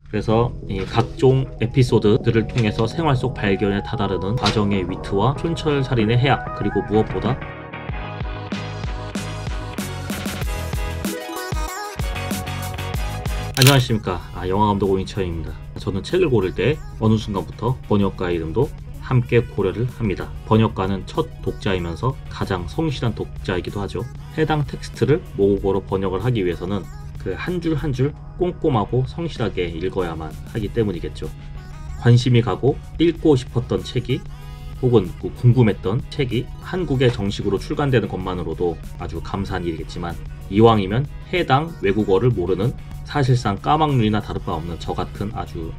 그래서 이 각종 에피소드들을 통해서 생활 속 발견에 다다르는 과정의 위트와 촌철살인의 해악, 그리고 무엇보다 안녕하십니까. 영화감독 오인철입니다. 저는 책을 고를 때 어느 순간부터 번역가의 이름도 함께 고려를 합니다. 번역가는 첫 독자이면서 가장 성실한 독자이기도 하죠. 해당 텍스트를 모국어로 번역을 하기 위해서는 그 한 줄 한 줄 꼼꼼하고 성실하게 읽어야만 하기 때문이겠죠. 관심이 가고 읽고 싶었던 책이 혹은 궁금했던 책이 한국에 정식으로 출간되는 것만으로도 아주 감사한 일이겠지만, 이왕이면 해당 외국어를 모르는 사실상 까막눈이나 다를 바 없는 저 같은 아주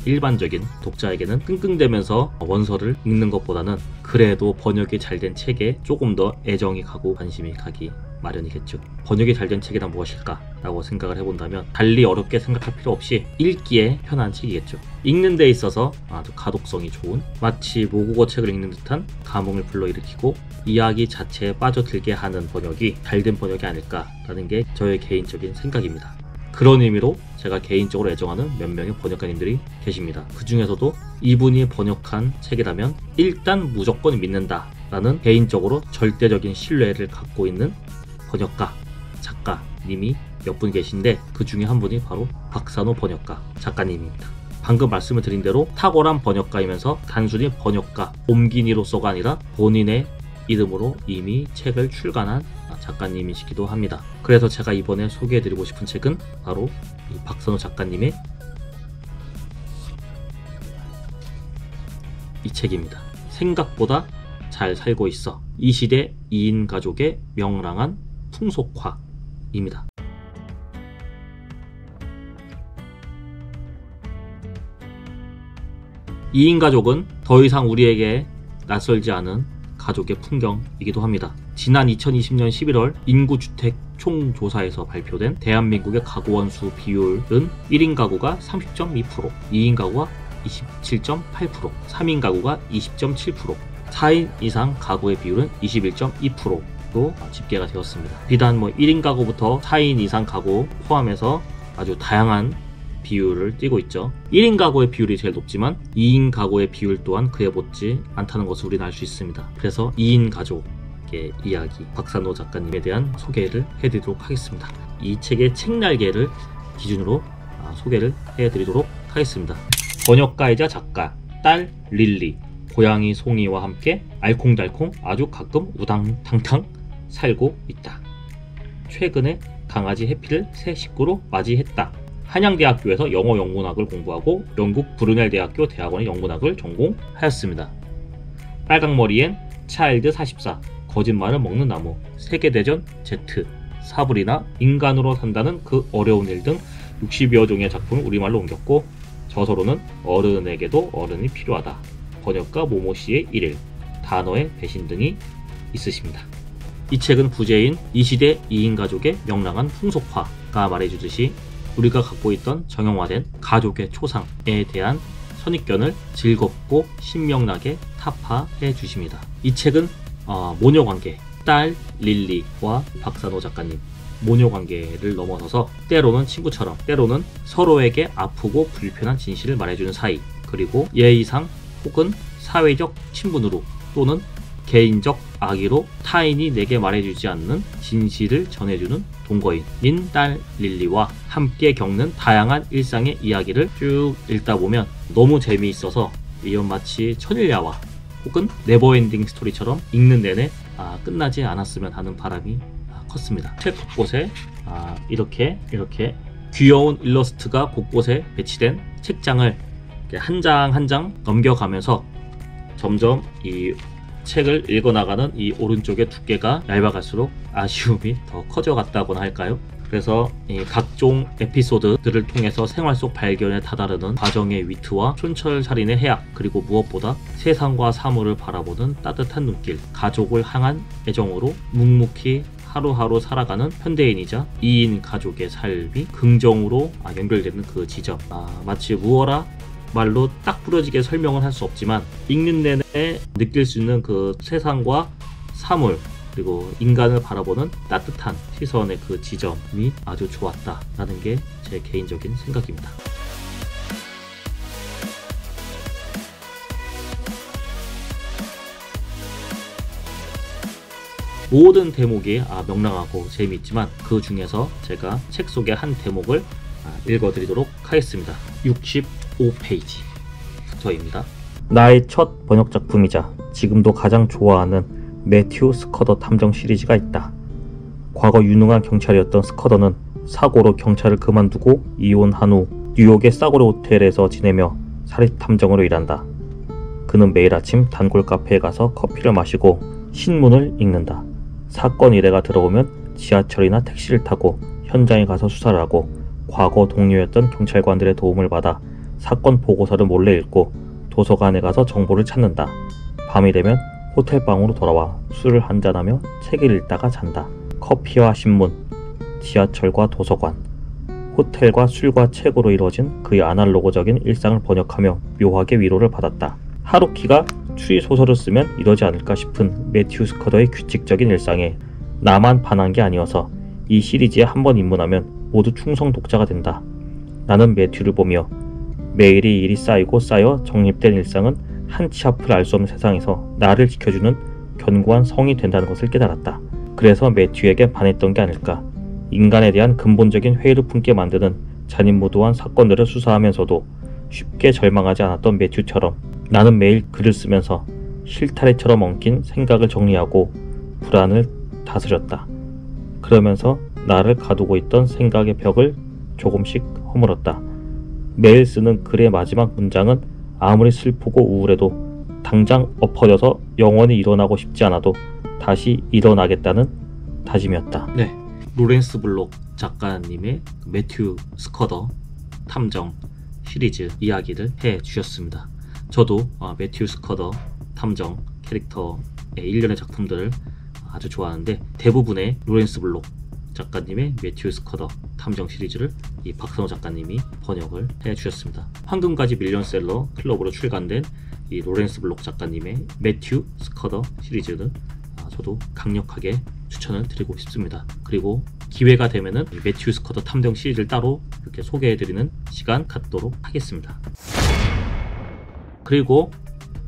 일반적인 독자에게는 끙끙대면서 원서를 읽는 것보다는 그래도 번역이 잘 된 책에 조금 더 애정이 가고 관심이 가기 마련이겠죠. 번역이 잘 된 책이란 무엇일까 라고 생각을 해본다면 달리 어렵게 생각할 필요 없이 읽기에 편한 책이겠죠. 읽는 데 있어서 아주 가독성이 좋은, 마치 모국어 책을 읽는 듯한 감흥을 불러일으키고 이야기 자체에 빠져들게 하는 번역이 잘 된 번역이 아닐까라는 게 저의 개인적인 생각입니다. 그런 의미로 제가 개인적으로 애정하는 몇 명의 번역가님들이 계십니다. 그 중에서도 이분이 번역한 책이라면 일단 무조건 믿는다 라는 개인적으로 절대적인 신뢰를 갖고 있는 번역가, 작가님이 몇 분 계신데, 그 중에 한 분이 바로 박산호 번역가 작가님입니다. 방금 말씀을 드린 대로 탁월한 번역가이면서 단순히 번역가, 옮기니로서가 아니라 본인의 이름으로 이미 책을 출간한 작가님이시기도 합니다. 그래서 제가 이번에 소개해드리고 싶은 책은 바로 이 박산호 작가님의 이 책입니다. 생각보다 잘 살고 있어. 이 시대 2인 가족의 명랑한 풍속화입니다. 이 2인 가족은 더 이상 우리에게 낯설지 않은 가족의 풍경이기도 합니다. 지난 2020년 11월 인구주택 총조사에서 발표된 대한민국의 가구원 수 비율은 1인 가구가 30.2%, 2인 가구가 27.8%, 3인 가구가 20.7%, 4인 이상 가구의 비율은 21.2%로 집계가 되었습니다. 비단 1인 가구부터 4인 이상 가구 포함해서 아주 다양한 비율을 띠고 있죠. 1인 가구의 비율이 제일 높지만 2인 가구의 비율 또한 그에 못지 않다는 것을 우리는 알 수 있습니다. 그래서 2인 가족의 이야기, 박산호 작가님에 대한 소개를 해드리도록 하겠습니다. 이 책의 책날개를 기준으로 소개를 해드리도록 하겠습니다. 번역가이자 작가, 딸 릴리, 고양이 송이와 함께 알콩달콩 아주 가끔 우당탕탕 살고 있다. 최근에 강아지 해피를 새 식구로 맞이했다. 한양대학교에서 영어 영문학을 공부하고 영국 브루넬 대학교 대학원의 영문학을 전공하였습니다. 빨강머리엔 차일드 44, 거짓말을 먹는 나무, 세계대전 Z, 사브리나, 인간으로 산다는 그 어려운 일 등 60여 종의 작품을 우리말로 옮겼고, 저서로는 어른에게도 어른이 필요하다, 번역가 모모씨의 일일, 단어의 배신 등이 있으십니다. 이 책은 부제인 이 시대 2인 가족의 명랑한 풍속화가 말해주듯이 우리가 갖고 있던 정형화된 가족의 초상에 대한 선입견을 즐겁고 신명나게 타파해 주십니다. 이 책은 모녀관계, 딸 릴리와 박산호 작가님 모녀관계를 넘어서서 때로는 친구처럼, 때로는 서로에게 아프고 불편한 진실을 말해주는 사이, 그리고 예의상 혹은 사회적 친분으로 또는 개인적 악의로 타인이 내게 말해주지 않는 진실을 전해주는 동거인인 딸 릴리와 함께 겪는 다양한 일상의 이야기를 쭉 읽다 보면 너무 재미있어서 이건 마치 천일야화 혹은 네버엔딩 스토리처럼 읽는 내내 끝나지 않았으면 하는 바람이 컸습니다. 책 곳곳에 이렇게 귀여운 일러스트가 곳곳에 배치된 책장을 한 장 한 장 넘겨가면서 점점 이 책을 읽어나가는 이 오른쪽의 두께가 얇아갈수록 아쉬움이 더 커져갔다고나 할까요? 그래서 이 각종 에피소드들을 통해서 생활 속 발견에 다다르는 과정의 위트와 촌철살인의 해악, 그리고 무엇보다 세상과 사물을 바라보는 따뜻한 눈길, 가족을 향한 애정으로 묵묵히 하루하루 살아가는 현대인이자 2인 가족의 삶이 긍정으로 연결되는 그 지점, 마치 무어라 말로 딱 부러지게 설명을 할 수 없지만 읽는 내내 느낄 수 있는 그 세상과 사물, 그리고 인간을 바라보는 따뜻한 시선의 그 지점이 아주 좋았다라는 게 제 개인적인 생각입니다. 모든 대목이 명랑하고 재미있지만 그 중에서 제가 책 속의 한 대목을 읽어드리도록 하겠습니다. 65페이지부터입니다. 나의 첫 번역 작품이자 지금도 가장 좋아하는 매튜 스커더 탐정 시리즈가 있다. 과거 유능한 경찰이었던 스커더는 사고로 경찰을 그만두고 이혼한 후 뉴욕의 싸구려 호텔에서 지내며 사립탐정으로 일한다. 그는 매일 아침 단골 카페에 가서 커피를 마시고 신문을 읽는다. 사건 일회가 들어오면 지하철이나 택시를 타고 현장에 가서 수사를 하고 과거 동료였던 경찰관들의 도움을 받아 사건 보고서를 몰래 읽고 도서관에 가서 정보를 찾는다. 밤이 되면 호텔방으로 돌아와 술을 한잔하며 책을 읽다가 잔다. 커피와 신문, 지하철과 도서관, 호텔과 술과 책으로 이루어진 그의 아날로그적인 일상을 번역하며 묘하게 위로를 받았다. 하루키가 추리소설을 쓰면 이러지 않을까 싶은 매튜 스커더의 규칙적인 일상에 나만 반한 게 아니어서 이 시리즈에 한번 입문하면 모두 충성 독자가 된다. 나는 매튜를 보며 매일이 일이 쌓이고 쌓여 정립된 일상은 한치 앞을 알 수 없는 세상에서 나를 지켜주는 견고한 성이 된다는 것을 깨달았다. 그래서 매튜에게 반했던 게 아닐까. 인간에 대한 근본적인 회의를 품게 만드는 잔인무도한 사건들을 수사하면서도 쉽게 절망하지 않았던 매튜처럼 나는 매일 글을 쓰면서 실타래처럼 엉킨 생각을 정리하고 불안을 다스렸다. 그러면서 나를 가두고 있던 생각의 벽을 조금씩 허물었다. 매일 쓰는 글의 마지막 문장은 아무리 슬프고 우울해도 당장 엎어져서 영원히 일어나고 싶지 않아도 다시 일어나겠다는 다짐이었다. 네, 로렌스 블록 작가님의 매튜 스커더 탐정 시리즈 이야기를 해주셨습니다. 저도 매튜 스커더 탐정 캐릭터의 일련의 작품들을 아주 좋아하는데 대부분의 로렌스 블록 작가님의 매튜 스커더 탐정 시리즈를 이 박선호 작가님이 번역을 해주셨습니다. 황금가지 밀리언셀러 클럽으로 출간된 이 로렌스 블록 작가님의 매튜 스커더 시리즈는 저도 강력하게 추천을 드리고 싶습니다. 그리고 기회가 되면은 매튜 스커더 탐정 시리즈를 따로 이렇게 소개해드리는 시간 갖도록 하겠습니다. 그리고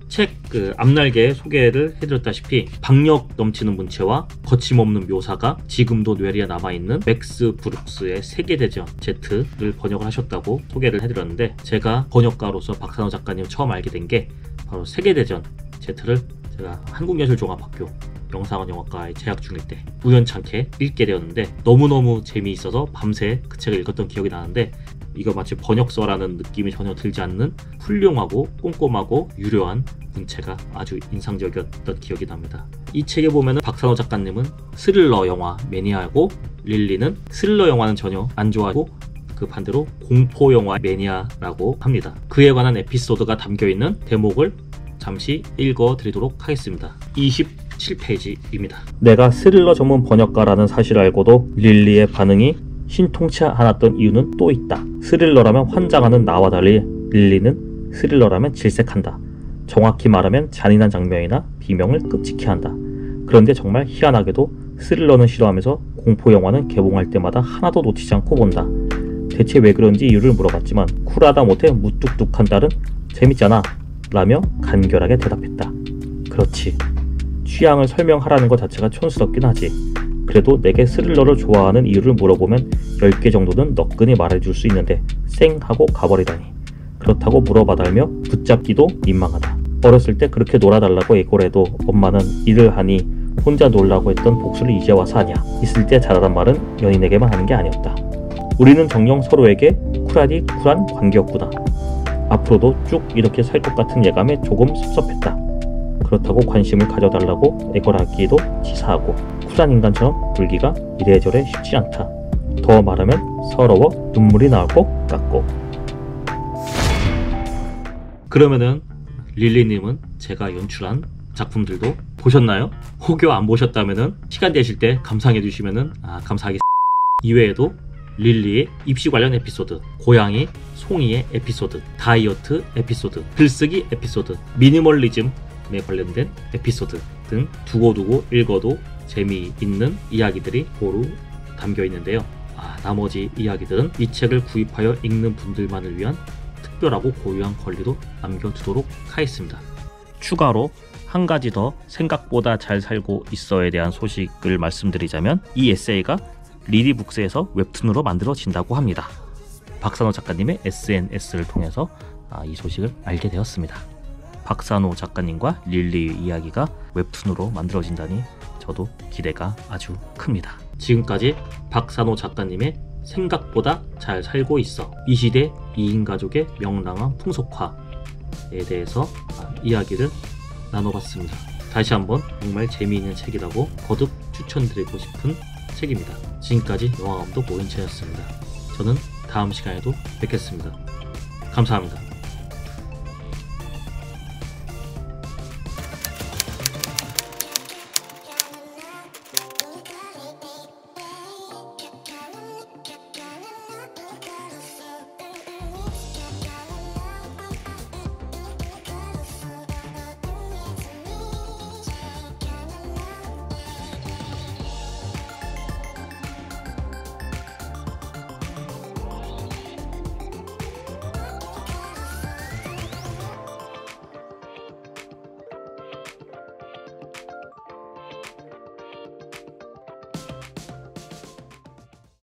책 앞날개 소개를 해드렸다시피 박력 넘치는 문체와 거침없는 묘사가 지금도 뇌리에 남아있는 맥스 브룩스의 세계대전 Z를 번역을 하셨다고 소개를 해드렸는데, 제가 번역가로서 박찬호 작가님 처음 알게 된 게 바로 세계대전 Z를 제가 한국예술종합학교 영상원 영화과에 재학 중일 때 우연찮게 읽게 되었는데 너무너무 재미있어서 밤새 그 책을 읽었던 기억이 나는데, 이거 마치 번역서라는 느낌이 전혀 들지 않는 훌륭하고 꼼꼼하고 유려한 문체가 아주 인상적이었던 기억이 납니다. 이 책에 보면은 박찬호 작가님은 스릴러 영화 매니아고, 릴리는 스릴러 영화는 전혀 안 좋아하고 그 반대로 공포 영화 매니아라고 합니다. 그에 관한 에피소드가 담겨있는 대목을 잠시 읽어드리도록 하겠습니다. 27페이지입니다. 내가 스릴러 전문 번역가라는 사실을 알고도 릴리의 반응이 신통치 않았던 이유는 또 있다. 스릴러라면 환장하는 나와 달리 릴리는 스릴러라면 질색한다. 정확히 말하면 잔인한 장면이나 비명을 끔찍해 한다. 그런데 정말 희한하게도 스릴러는 싫어하면서 공포영화는 개봉할 때마다 하나도 놓치지 않고 본다. 대체 왜 그런지 이유를 물어봤지만 쿨하다 못해 무뚝뚝한 딸은 재밌잖아 라며 간결하게 대답했다. 그렇지, 취향을 설명하라는 것 자체가 촌스럽긴 하지. 그래도 내게 스릴러를 좋아하는 이유를 물어보면 10개 정도는 너끈히 말해줄 수 있는데 쌩 하고 가버리다니. 그렇다고 물어봐달며 붙잡기도 민망하다. 어렸을 때 그렇게 놀아달라고 애고를 해도 엄마는 일을 하니 혼자 놀라고 했던 복수를 이제 와서 하냐. 있을 때 잘하란 말은 연인에게만 하는 게 아니었다. 우리는 정녕 서로에게 쿨하디 쿨한 관계였구나. 앞으로도 쭉 이렇게 살 것 같은 예감에 조금 섭섭했다. 그렇다고 관심을 가져달라고 애걸하기도 치사하고 쿨한 인간처럼 굴기가 이래저래 쉽지 않다. 더 말하면 서러워 눈물이 나올 것 같고. 그러면은 릴리님은 제가 연출한 작품들도 보셨나요? 혹여 안 보셨다면은 시간 되실 때 감상해 주시면은 감사하겠습니다. 이외에도 릴리의 입시 관련 에피소드, 고양이 송이의 에피소드, 다이어트 에피소드, 글쓰기 에피소드, 미니멀리즘에 관련된 에피소드 등 두고두고 읽어도 재미있는 이야기들이 고루 담겨 있는데요. 나머지 이야기들은 이 책을 구입하여 읽는 분들만을 위한 특별하고 고유한 권리도 남겨두도록 하겠습니다. 추가로 한 가지 더 생각보다 잘 살고 있어에 대한 소식을 말씀드리자면 이 에세이가 리디북스에서 웹툰으로 만들어진다고 합니다. 박산호 작가님의 SNS를 통해서 이 소식을 알게 되었습니다. 박산호 작가님과 릴리의 이야기가 웹툰으로 만들어진다니 저도 기대가 아주 큽니다. 지금까지 박산호 작가님의 생각보다 잘 살고 있어, 이 시대 2인 가족의 명랑한 풍속화에 대해서 이야기를 나눠봤습니다. 다시 한번 정말 재미있는 책이라고 거듭 추천드리고 싶은 책입니다. 지금까지 영화감독 오인채였습니다. 저는 다음 시간에도 뵙겠습니다. 감사합니다.